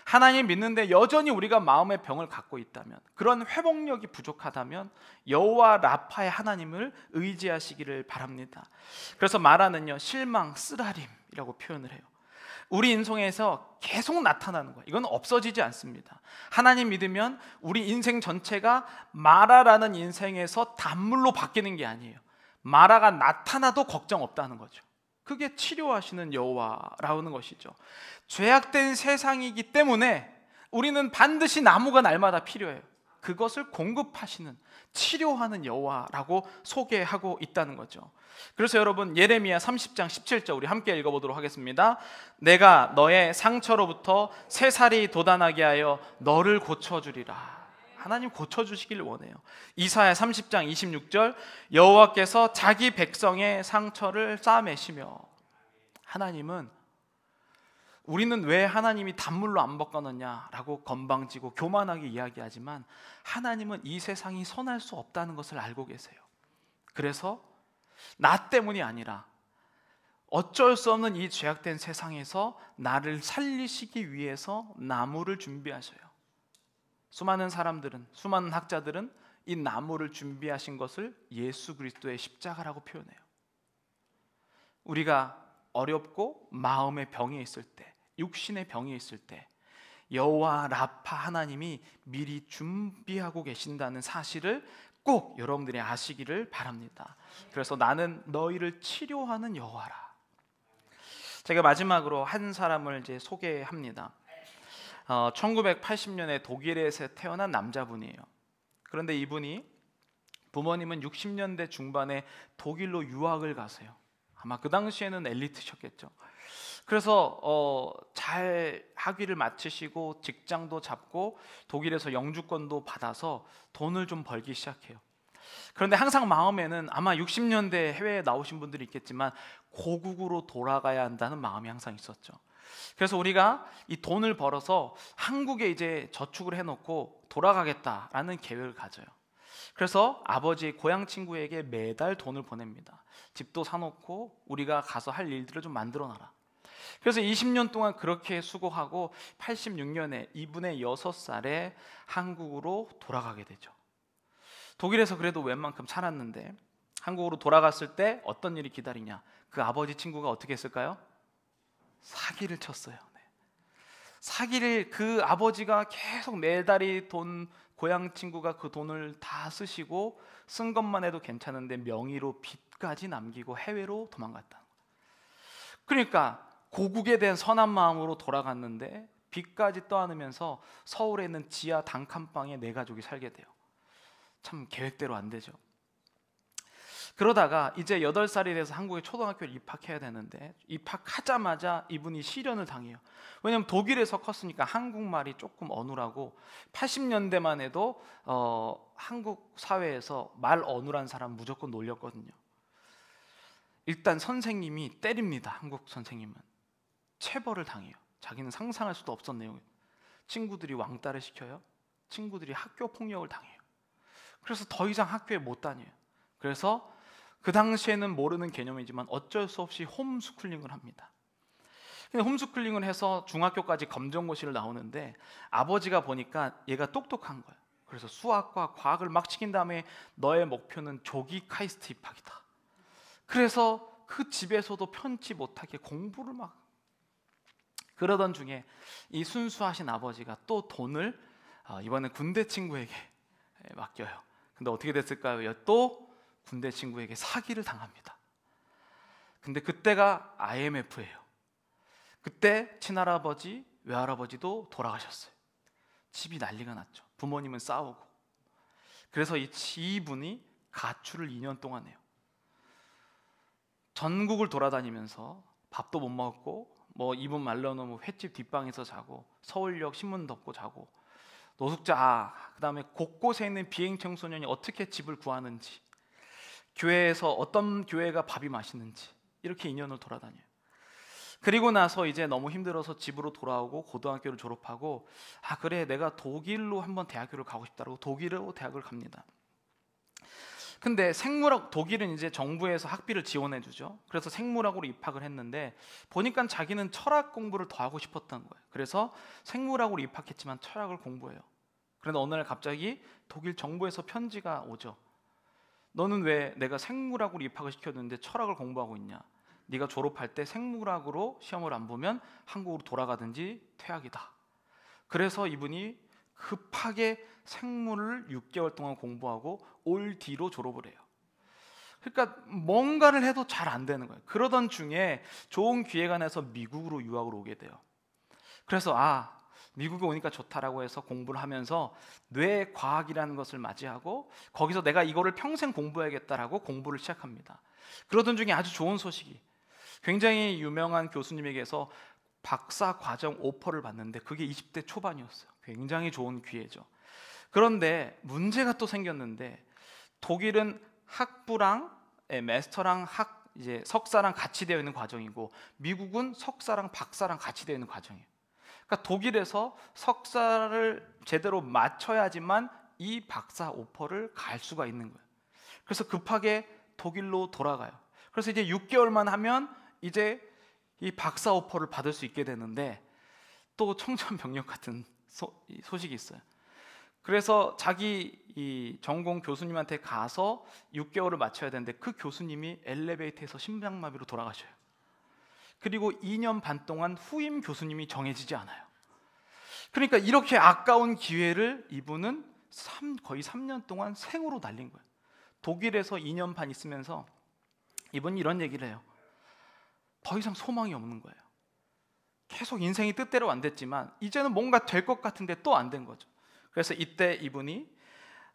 하나님 믿는데 여전히 우리가 마음의 병을 갖고 있다면, 그런 회복력이 부족하다면 여호와 라파의 하나님을 의지하시기를 바랍니다. 그래서 마라는요, 실망, 쓰라림이라고 표현을 해요. 우리 인생에서 계속 나타나는 거예요. 이건 없어지지 않습니다. 하나님 믿으면 우리 인생 전체가 마라라는 인생에서 단물로 바뀌는 게 아니에요. 마라가 나타나도 걱정 없다는 거죠. 그게 치료하시는 여호와라는 것이죠. 죄악된 세상이기 때문에 우리는 반드시 나무가 날마다 필요해요. 그것을 공급하시는, 치료하는 여호와라고 소개하고 있다는 거죠. 그래서 여러분, 예레미야 30장 17절 우리 함께 읽어보도록 하겠습니다. 내가 너의 상처로부터 새살이 돋아나게 하여 너를 고쳐주리라. 하나님 고쳐주시길 원해요. 이사야 30장 26절 여호와께서 자기 백성의 상처를 싸매시며, 하나님은, 우리는 왜 하나님이 단물로 안 바꿔놓냐라고 건방지고 교만하게 이야기하지만 하나님은 이 세상이 선할 수 없다는 것을 알고 계세요. 그래서 나 때문이 아니라 어쩔 수 없는 이 죄악된 세상에서 나를 살리시기 위해서 나무를 준비하셔요. 수많은 사람들은, 수많은 학자들은 이 나무를 준비하신 것을 예수 그리스도의 십자가라고 표현해요. 우리가 어렵고 마음의 병에 있을 때, 육신의 병에 있을 때 여호와 라파 하나님이 미리 준비하고 계신다는 사실을 꼭 여러분들이 아시기를 바랍니다. 그래서 나는 너희를 치료하는 여호와라. 제가 마지막으로 한 사람을 이제 소개합니다. 1980년에 독일에서 태어난 남자분이에요. 그런데 이분이, 부모님은 60년대 중반에 독일로 유학을 가세요. 아마 그 당시에는 엘리트셨겠죠. 그래서 잘 학위를 마치시고 직장도 잡고 독일에서 영주권도 받아서 돈을 좀 벌기 시작해요. 그런데 항상 마음에는, 아마 60년대 해외에 나오신 분들이 있겠지만 고국으로 돌아가야 한다는 마음이 항상 있었죠. 그래서 우리가 이 돈을 벌어서 한국에 이제 저축을 해놓고 돌아가겠다라는 계획을 가져요. 그래서 아버지 고향 친구에게 매달 돈을 보냅니다. 집도 사놓고 우리가 가서 할 일들을 좀 만들어놔라. 그래서 20년 동안 그렇게 수고하고 86년에 이분의 6살에 한국으로 돌아가게 되죠. 독일에서 그래도 웬만큼 살았는데 한국으로 돌아갔을 때 어떤 일이 기다리냐, 그 아버지 친구가 어떻게 했을까요? 사기를 쳤어요. 사기를, 그 아버지가 계속 매달이 돈, 고향 친구가 그 돈을 다 쓰시고 쓴 것만 해도 괜찮은데 명의로 빚까지 남기고 해외로 도망갔다. 그러니까 고국에 대한 선한 마음으로 돌아갔는데 빚까지 떠안으면서 서울에 있는 지하 단칸방에 네 가족이 살게 돼요. 참 계획대로 안 되죠. 그러다가 이제 8살이 돼서 한국에 초등학교를 입학해야 되는데 입학하자마자 이분이 실연을 당해요. 왜냐하면 독일에서 컸으니까 한국말이 조금 어눌하고 80년대만 해도 한국 사회에서 말 어눌한 사람 무조건 놀렸거든요. 일단 선생님이 때립니다. 한국 선생님은 체벌을 당해요. 자기는 상상할 수도 없었던 내용. 친구들이 왕따를 시켜요. 친구들이 학교 폭력을 당해요. 그래서 더 이상 학교에 못 다녀요. 그래서 그 당시에는 모르는 개념이지만 어쩔 수 없이 홈스쿨링을 합니다. 근데 홈스쿨링을 해서 중학교까지 검정고시를 나오는데 아버지가 보니까 얘가 똑똑한 거예요. 그래서 수학과 과학을 막 시킨 다음에 너의 목표는 조기 카이스트 입학이다. 그래서 그 집에서도 편치 못하게 공부를 막 그러던 중에 이 순수하신 아버지가 또 돈을 이번에 군대 친구에게 맡겨요. 근데 어떻게 됐을까요? 또 군대 친구에게 사기를 당합니다. 근데 그때가 IMF예요. 그때 친할아버지, 외할아버지도 돌아가셨어요. 집이 난리가 났죠. 부모님은 싸우고. 그래서 이분이 가출을 2년 동안 해요. 전국을 돌아다니면서 밥도 못 먹고, 뭐 이분 말로는 뭐 횟집 뒷방에서 자고, 서울역 신문 덮고 자고, 노숙자, 그다음에 곳곳에 있는 비행 청소년이 어떻게 집을 구하는지, 교회에서 어떤 교회가 밥이 맛있는지 이렇게 인연을 돌아다녀요. 그리고 나서 이제 너무 힘들어서 집으로 돌아오고 고등학교를 졸업하고 그래 내가 독일로 한번 대학교를 가고 싶다고 독일로 대학을 갑니다. 근데 생물학, 독일은 이제 정부에서 학비를 지원해 주죠. 그래서 생물학으로 입학을 했는데 보니까 자기는 철학 공부를 더 하고 싶었던 거예요. 그래서 생물학으로 입학했지만 철학을 공부해요. 그런데 어느 날 갑자기 독일 정부에서 편지가 오죠. 너는 왜 내가 생물학으로 입학을 시켰는데 철학을 공부하고 있냐? 네가 졸업할 때 생물학으로 시험을 안 보면 한국으로 돌아가든지 퇴학이다. 그래서 이분이 급하게 생물을 6개월 동안 공부하고 올 뒤로 졸업을 해요. 그러니까 뭔가를 해도 잘 안 되는 거예요. 그러던 중에 좋은 기회가 나서 미국으로 유학을 오게 돼요. 그래서 미국에 오니까 좋다라고 해서 공부를 하면서 뇌과학이라는 것을 맞이하고 거기서 내가 이거를 평생 공부해야겠다라고 공부를 시작합니다. 그러던 중에 아주 좋은 소식이, 굉장히 유명한 교수님에게서 박사 과정 오퍼를 받는데 그게 20대 초반이었어요. 굉장히 좋은 기회죠. 그런데 문제가 또 생겼는데, 독일은 학부랑 마스터랑 이제 석사랑 같이 되어 있는 과정이고 미국은 석사랑 박사랑 같이 되어 있는 과정이에요. 그러니까 독일에서 석사를 제대로 마쳐야지만 이 박사 오퍼를 갈 수가 있는 거예요. 그래서 급하게 독일로 돌아가요. 그래서 이제 6개월만 하면 이제 이 박사 오퍼를 받을 수 있게 되는데 또 청천벽력 같은 소식이 있어요. 그래서 자기 이 전공 교수님한테 가서 6개월을 마쳐야 되는데 그 교수님이 엘리베이터에서 심장마비로 돌아가셔요. 그리고 2년 반 동안 후임 교수님이 정해지지 않아요. 그러니까 이렇게 아까운 기회를 이분은 거의 3년 동안 생으로 날린 거예요. 독일에서 2년 반 있으면서 이분이 이런 얘기를 해요. 더 이상 소망이 없는 거예요. 계속 인생이 뜻대로 안 됐지만 이제는 뭔가 될 것 같은데 또 안 된 거죠. 그래서 이때 이분이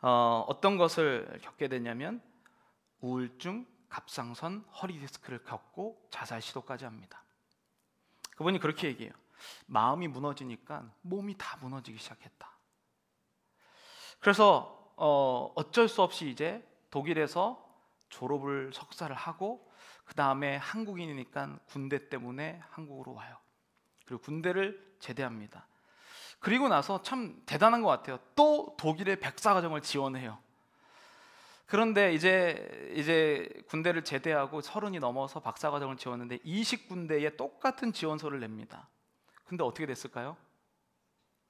어떤 것을 겪게 되냐면 우울증, 갑상선, 허리 디스크를 겪고 자살 시도까지 합니다. 그분이 그렇게 얘기해요. 마음이 무너지니까 몸이 다 무너지기 시작했다. 그래서 어쩔 수 없이 이제 독일에서 졸업을 석사를 하고 그 다음에 한국인이니까 군대 때문에 한국으로 와요. 그리고 군대를 제대합니다. 그리고 나서 참 대단한 것 같아요. 또 독일의 백사과정을 지원해요. 그런데 이제 군대를 제대하고 30이 넘어서 박사과정을 지원했는데 20군데에 똑같은 지원서를 냅니다. 근데 어떻게 됐을까요?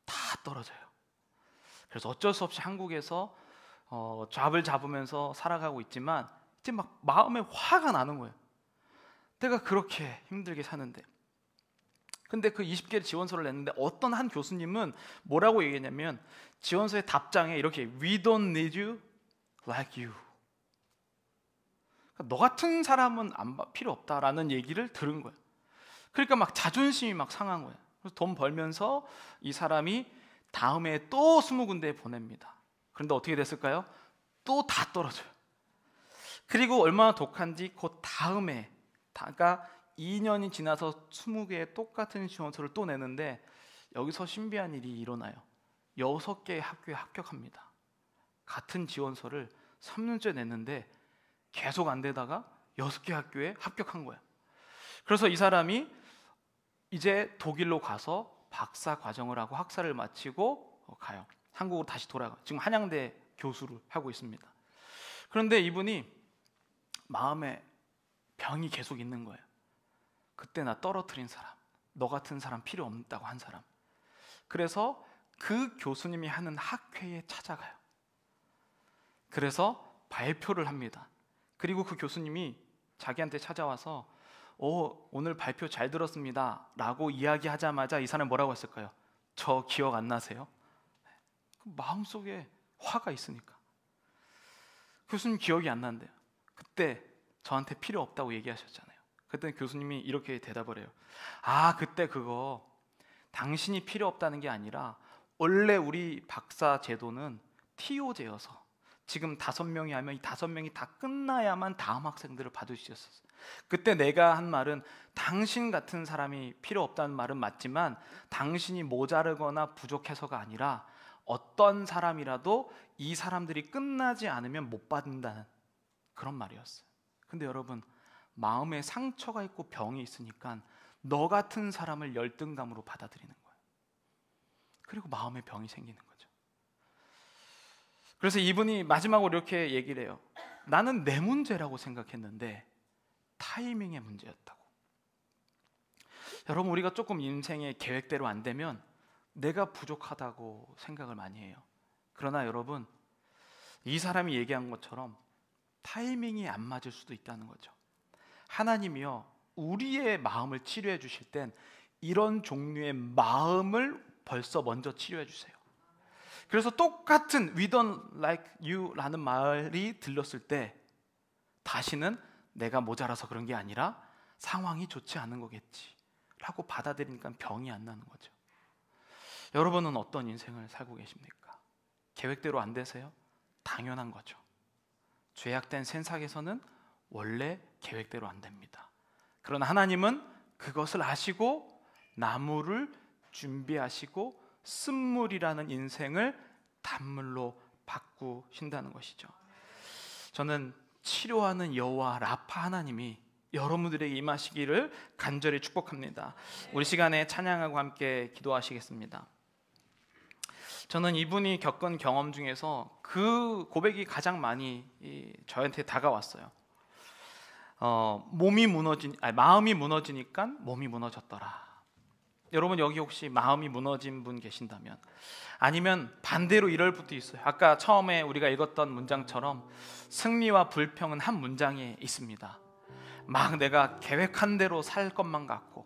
다 떨어져요. 그래서 어쩔 수 없이 한국에서 잡을 잡으면서 살아가고 있지만 이제 막 마음에 화가 나는 거예요. 내가 그렇게 힘들게 사는데. 근데 그 20개의 지원서를 냈는데 어떤 한 교수님은 뭐라고 얘기했냐면 지원서의 답장에 이렇게 We don't need you like you. 그러니까 너 같은 사람은 필요 없다라는 얘기를 들은 거예요. 그러니까 막 자존심이 막 상한 거예요. 그래서 돈 벌면서 이 사람이 다음에 또 20군데에 보냅니다. 그런데 어떻게 됐을까요? 또 다 떨어져요. 그리고 얼마나 독한지 그 다음에 그러니까 2년이 지나서 20개의 똑같은 지원서를 또 내는데 여기서 신비한 일이 일어나요. 6개의 학교에 합격합니다. 같은 지원서를 3년째 냈는데 계속 안 되다가 6개 학교에 합격한 거예요. 그래서 이 사람이 이제 독일로 가서 박사 과정을 하고 학사를 마치고 가요. 한국으로 다시 돌아가. 지금 한양대 교수를 하고 있습니다. 그런데 이분이 마음에 병이 계속 있는 거예요. 그때 나 떨어뜨린 사람, 너 같은 사람 필요 없다고 한 사람. 그래서 그 교수님이 하는 학회에 찾아가요. 그래서 발표를 합니다. 그리고 그 교수님이 자기한테 찾아와서 오늘 발표 잘 들었습니다 라고 이야기하자마자 이 사람이 뭐라고 했을까요? 저 기억 안 나세요? 마음속에 화가 있으니까. 교수님 기억이 안 난대요. 그때 저한테 필요 없다고 얘기하셨잖아요. 그때 교수님이 이렇게 대답을 해요. 그때 그거 당신이 필요 없다는 게 아니라 원래 우리 박사 제도는 TO제여서 지금 5명이 하면 이 5명이 다 끝나야만 다음 학생들을 받을 수 있었어요. 그때 내가 한 말은 당신 같은 사람이 필요 없다는 말은 맞지만 당신이 모자르거나 부족해서가 아니라 어떤 사람이라도 이 사람들이 끝나지 않으면 못 받는다는 그런 말이었어요. 근데 여러분, 마음에 상처가 있고 병이 있으니까 너 같은 사람을 열등감으로 받아들이는 거예요. 그리고 마음에 병이 생기는 거죠. 그래서 이분이 마지막으로 이렇게 얘기를 해요. 나는 내 문제라고 생각했는데 타이밍의 문제였다고. 여러분, 우리가 조금 인생의 계획대로 안 되면 내가 부족하다고 생각을 많이 해요. 그러나 여러분, 이 사람이 얘기한 것처럼 타이밍이 안 맞을 수도 있다는 거죠. 하나님이요, 우리의 마음을 치료해 주실 땐 이런 종류의 마음을 벌써 먼저 치료해 주세요. 그래서 똑같은 We don't like you 라는 말이 들렸을 때 다시는 내가 모자라서 그런 게 아니라 상황이 좋지 않은 거겠지 라고 받아들이니까 병이 안 나는 거죠. 여러분은 어떤 인생을 살고 계십니까? 계획대로 안 되세요? 당연한 거죠. 죄악된 세상에서는 원래 계획대로 안 됩니다. 그러나 하나님은 그것을 아시고 나무를 준비하시고 쓴물이라는 인생을 단물로 바꾸신다는 것이죠. 저는 치료하는 여호와 라파 하나님이 여러분들에게 임하시기를 간절히 축복합니다. 우리 시간에 찬양하고 함께 기도하시겠습니다. 저는 이분이 겪은 경험 중에서 그 고백이 가장 많이 저한테 다가왔어요. 마음이 무너지니까 몸이 무너졌더라. 여러분, 여기 혹시 마음이 무너진 분 계신다면, 아니면 반대로 이럴 분도 있어요. 아까 처음에 우리가 읽었던 문장처럼 승리와 불평은 한 문장에 있습니다. 막 내가 계획한 대로 살 것만 같고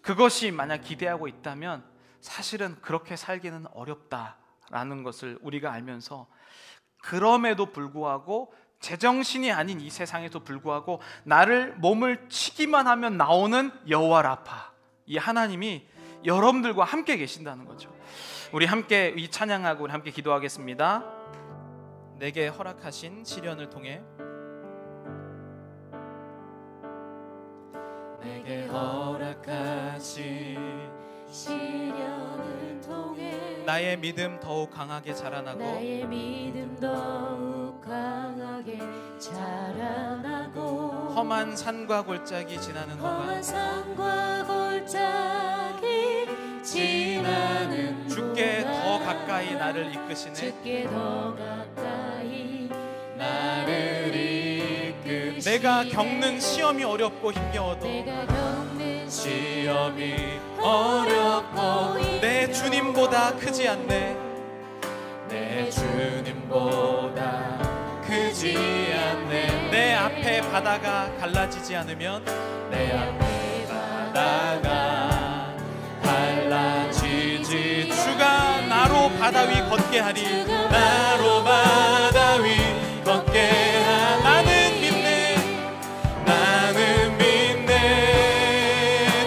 그것이 만약 기대하고 있다면 사실은 그렇게 살기는 어렵다라는 것을 우리가 알면서, 그럼에도 불구하고 제정신이 아닌 이 세상에도 불구하고 나를 몸을 치기만 하면 나오는 여호와 라파, 이 하나님이 여러분들과 함께 계신다는 거죠. 우리 함께 이 찬양하고 우리 함께 기도하겠습니다. 내게 허락하신 시련을 통해, 내게 허락하신 시련을 통해 나의 믿음 더욱 강하게 자라나고, 나의 믿음 더욱 강하게 자라나고, 험한 산과 골짜기 지나는 험한 동안 산과 골짜기 지나는 주께 동안 더 가까이 나를 이끄시네. 주께 더 가까이 나를 이끄시네. 내가 겪는 시험이 어렵고 힘겨워도 내가 겪는 시험이 어렵고 내 주님보다 크지 않네. 내 주님보다 크지 않네. 내 앞에 바다가 갈라지지 않으면, 내 앞에 바다가 갈라지지 주가 나로 바다 위 걷게 하리. 나로 바다 위 걷게 하리. 나는 믿네. 나는 믿네.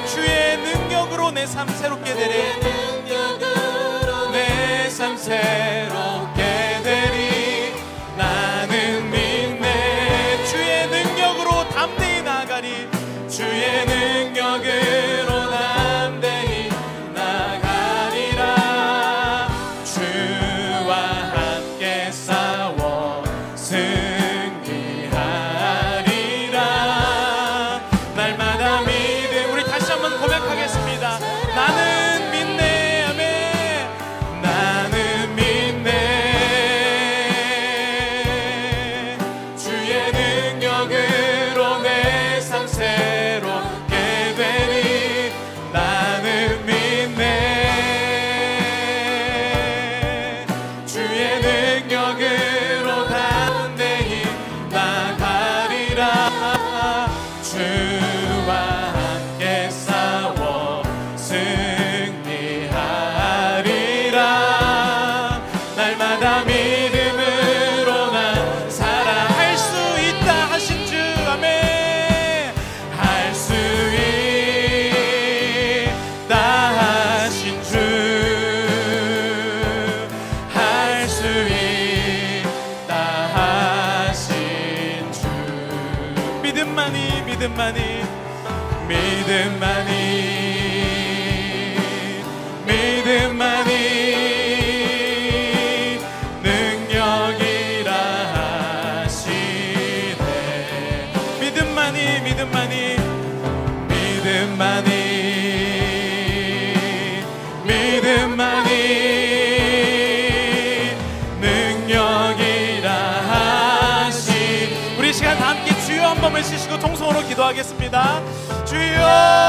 주의 능력으로 내 삶 새롭게 되리. 능력으로 내 삶 새롭게 되리. 나는 믿네. 주의 능력으로 담대히 나아가리. 주의 능력으로 담대히 나가리라. 주와 함께 싸워 승리하리라. 날마다 믿음. 우리 다시 한번 고백하겠습니다. 나는 믿네. 아멘. 나는 믿네. 주의 능력으로 내 삶 새롭게 되리. 나는 믿네. 주의 능력으로 담대히 나가리라. 주와 함께 싸워 승리하리라. 날마다 믿음으로 난 살아갈 수 있다 하신 주. 아멘. 할 수 있다 하신 주. 할 수 있다 하신 주. 믿음만이, 믿음만이, 믿음만이, 믿음만이, 믿음만이 능력이라 하시. 우리 시간 다 함께 주여 한 번을 치시고 통성으로 기도하겠습니다. 주여